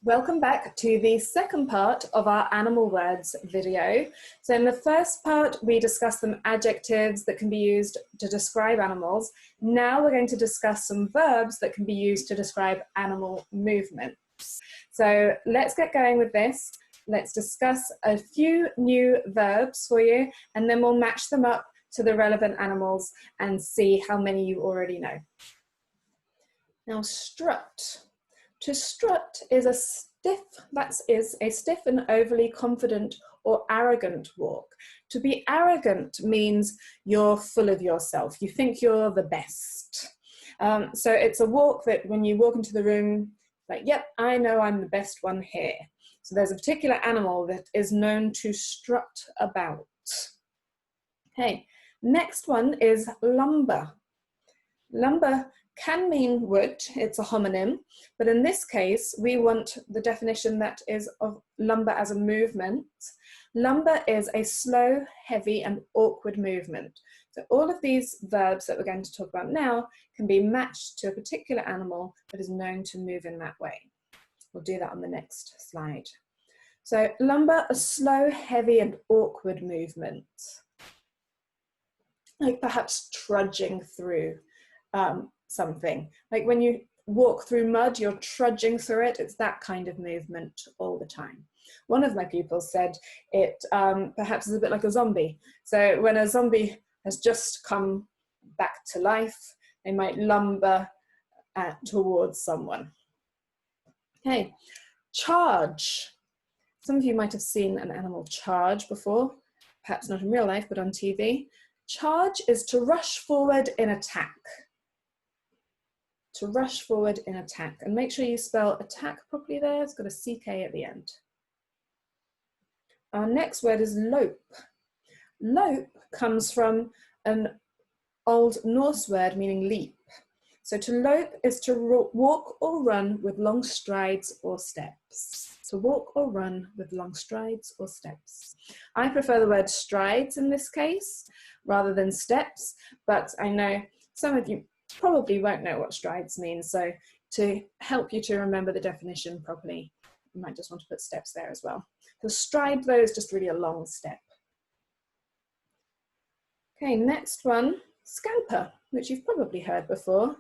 Welcome back to the second part of our animal words video. So in the first part, we discussed some adjectives that can be used to describe animals. Now we're going to discuss some verbs that can be used to describe animal movements. So let's get going with this. Let's discuss a few new verbs for you, and then we'll match them up to the relevant animals and see how many you already know. Now, strut. To strut is a stiff and overly confident or arrogant walk. To be arrogant means you're full of yourself. You think you're the best. So it's a walk that when you walk into the room, like, yep, I know I'm the best one here. So there's a particular animal that is known to strut about. Okay, next one is lumber. Lumber can mean wood, it's a homonym, but in this case, we want the definition that is of lumber as a movement. Lumber is a slow, heavy, and awkward movement. So all of these verbs that we're going to talk about now can be matched to a particular animal that is known to move in that way. We'll do that on the next slide. So lumber, a slow, heavy, and awkward movement. Like perhaps trudging through something. Like when you walk through mud, you're trudging through it. It's that kind of movement all the time. One of my pupils said it perhaps is a bit like a zombie. So when a zombie has just come back to life, they might lumber towards someone. Okay, charge. Some of you might have seen an animal charge before, perhaps not in real life, but on TV. Charge is to rush forward in attack. To rush forward in attack. And make sure you spell attack properly there. It's got a CK at the end. Our next word is lope. Lope comes from an Old Norse word meaning leap. So to lope is to walk or run with long strides or steps. To walk or run with long strides or steps. I prefer the word strides in this case rather than steps, but I know some of you probably won't know what strides mean, so to help you to remember the definition properly, you might just want to put steps there as well. The stride, though, is just really a long step. Okay, next one, scamper, which you've probably heard before.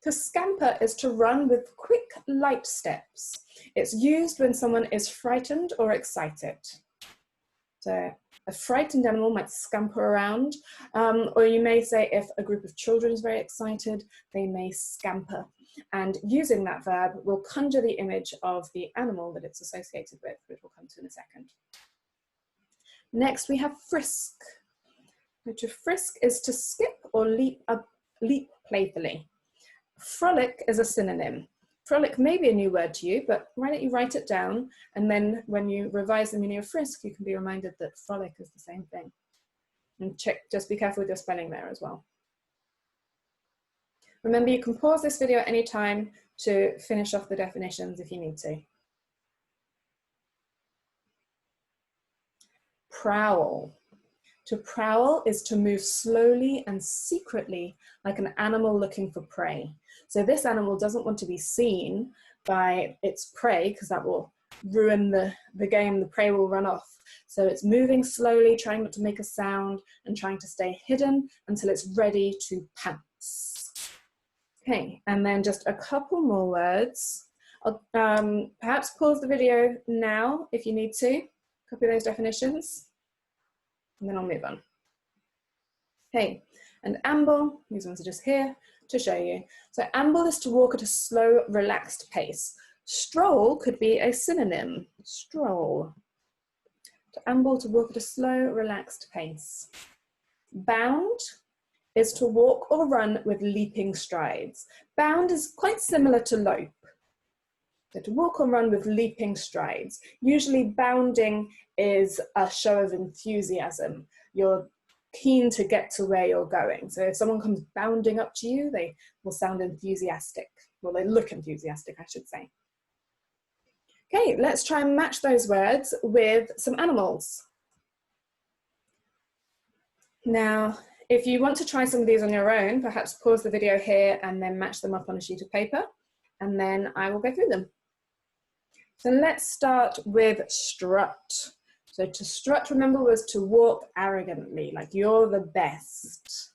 To scamper is to run with quick, light steps. It's used when someone is frightened or excited. So a frightened animal might scamper around, or you may say if a group of children is very excited, they may scamper. And using that verb will conjure the image of the animal that it's associated with, which we'll come to in a second. Next, we have frisk. To frisk is to skip or leap playfully. Frolic is a synonym. Frolic may be a new word to you, but why don't you write it down, and then when you revise the meaning of frisk, you can be reminded that frolic is the same thing. And just be careful with your spelling there as well. Remember, you can pause this video at any time to finish off the definitions if you need to. Prowl. To prowl is to move slowly and secretly like an animal looking for prey. So this animal doesn't want to be seen by its prey because that will ruin the game, the prey will run off. So it's moving slowly, trying not to make a sound and trying to stay hidden until it's ready to pounce. Okay, and then just a couple more words. I'll perhaps pause the video now if you need to, copy those definitions. And then I'll move on. Okay, and amble, these ones are just here to show you. So amble is to walk at a slow, relaxed pace. Stroll could be a synonym, stroll. To amble, to walk at a slow, relaxed pace. Bound is to walk or run with leaping strides. Bound is quite similar to lope. So to walk or run with leaping strides. Usually bounding is a show of enthusiasm. You're keen to get to where you're going. So if someone comes bounding up to you, they will sound enthusiastic. Well, they look enthusiastic, I should say. Okay, let's try and match those words with some animals. Now, if you want to try some of these on your own, perhaps pause the video here and then match them up on a sheet of paper, and then I will go through them. So let's start with strut. So to strut, remember, was to walk arrogantly, like you're the best.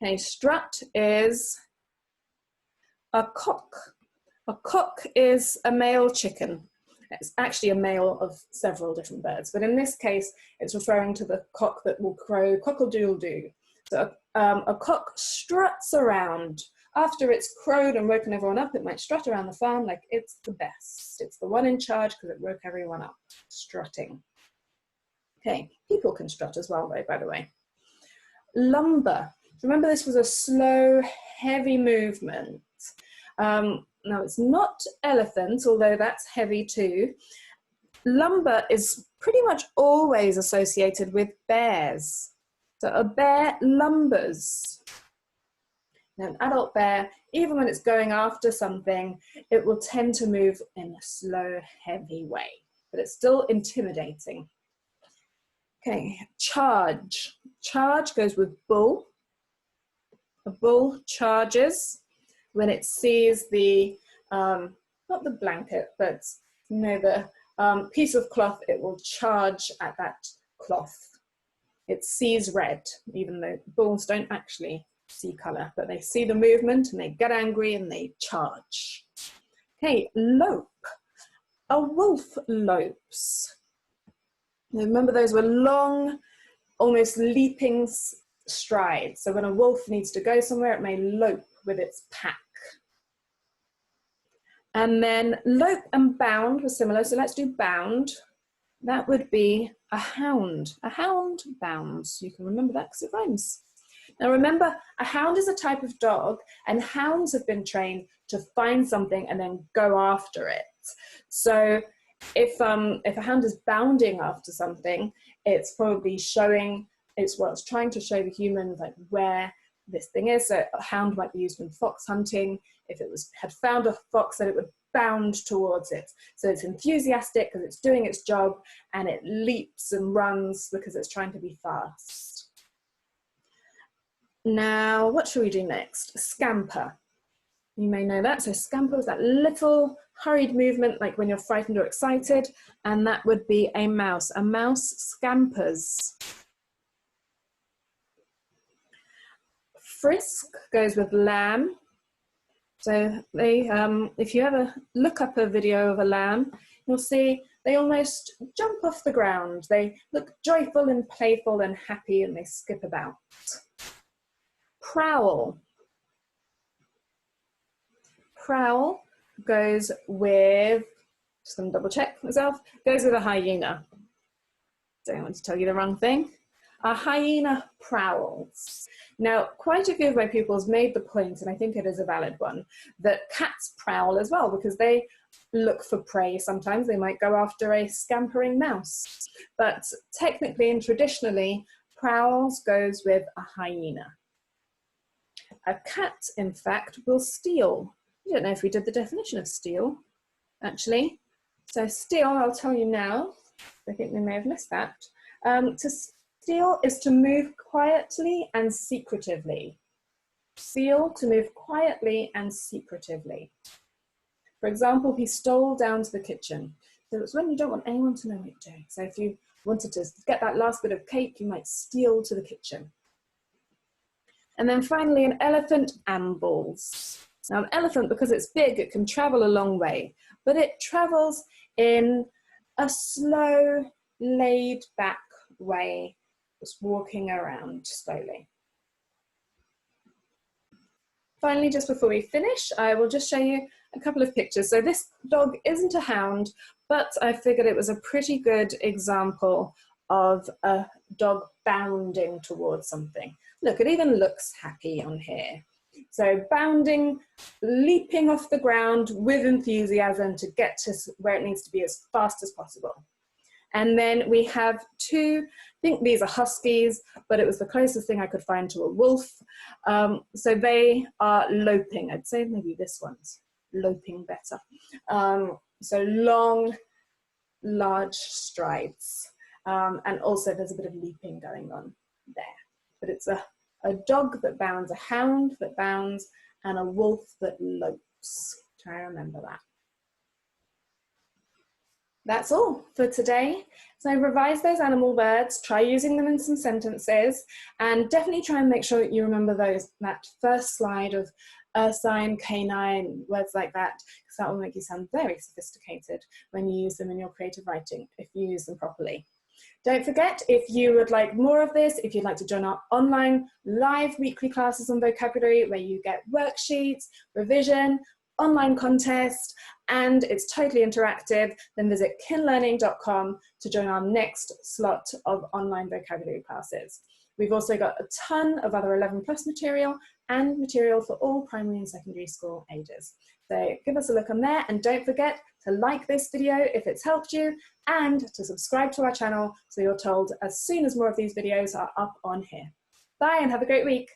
Okay, strut is a cock. A cock is a male chicken. It's actually a male of several different birds, but in this case, it's referring to the cock that will crow cockle-doodle-doo. So a cock struts around. After it's crowed and woken everyone up, it might strut around the farm like it's the best. It's the one in charge because it woke everyone up. Strutting. Okay, people can strut as well, though, by the way. Lumber. Remember, this was a slow, heavy movement. Now, it's not elephant, although that's heavy too. Lumber is pretty much always associated with bears. So a bear lumbers. Now, an adult bear, even when it's going after something, it will tend to move in a slow, heavy way, but it's still intimidating. Okay, charge. Charge goes with bull. A bull charges when it sees the, not the blanket, but you know, the piece of cloth, it will charge at that cloth. It sees red, even though bulls don't actually see colour, but they see the movement and they get angry and they charge. Okay, lope. A wolf lopes. Now remember, those were long, almost leaping strides. So when a wolf needs to go somewhere, it may lope with its pack. And then lope and bound were similar. So let's do bound. That would be a hound. A hound bounds. You can remember that because it rhymes. Now remember, a hound is a type of dog, and hounds have been trained to find something and then go after it. So if a hound is bounding after something, it's probably showing, it's trying to show the humans like where this thing is. So a hound might be used in fox hunting. If it had found a fox, then it would bound towards it. So it's enthusiastic because it's doing its job, and it leaps and runs because it's trying to be fast. Now, what shall we do next? Scamper. You may know that. So scamper is that little hurried movement, like when you're frightened or excited, and that would be a mouse. A mouse scampers. Frisk goes with lamb. So they, if you ever look up a video of a lamb, you'll see they almost jump off the ground. They look joyful and playful and happy, and they skip about. Prowl. Prowl goes with, just going to double check myself, goes with a hyena. Don't want to tell you the wrong thing. A hyena prowls. Now, quite a few of my pupils made the point, and I think it is a valid one, that cats prowl as well because they look for prey. Sometimes they might go after a scampering mouse. But technically and traditionally, prowls goes with a hyena. A cat, in fact, will steal. I don't know if we did the definition of steal, actually. So steal, I'll tell you now. I think we may have missed that. To steal is to move quietly and secretively. Steal, to move quietly and secretively. For example, he stole down to the kitchen. So it's when you don't want anyone to know what you're doing. So if you wanted to get that last bit of cake, you might steal to the kitchen. And then finally, an elephant ambles. Now, an elephant, because it's big, it can travel a long way, but it travels in a slow, laid-back way, just walking around slowly. Finally, just before we finish, I will just show you a couple of pictures. So this dog isn't a hound, but I figured it was a pretty good example of a dog bounding towards something. Look, it even looks happy on here. So bounding, leaping off the ground with enthusiasm to get to where it needs to be as fast as possible. And then we have two, I think these are huskies, but it was the closest thing I could find to a wolf. So they are loping. I'd say maybe this one's loping better. So long, large strides. And also there's a bit of leaping going on there. But it's a dog that bounds, a hound that bounds, and a wolf that lopes. Try to remember that. That's all for today. So revise those animal words, try using them in some sentences, and definitely try and make sure that you remember that first slide of ursine, canine, words like that, because that will make you sound very sophisticated when you use them in your creative writing, if you use them properly. Don't forget, if you would like more of this, if you'd like to join our online live weekly classes on vocabulary where you get worksheets, revision, online contest, and it's totally interactive, then visit kinlearning.com to join our next slot of online vocabulary classes. We've also got a ton of other 11+ material and material for all primary and secondary school ages. So give us a look on there, and don't forget to like this video if it's helped you, and to subscribe to our channel so you're told as soon as more of these videos are up on here. Bye and have a great week.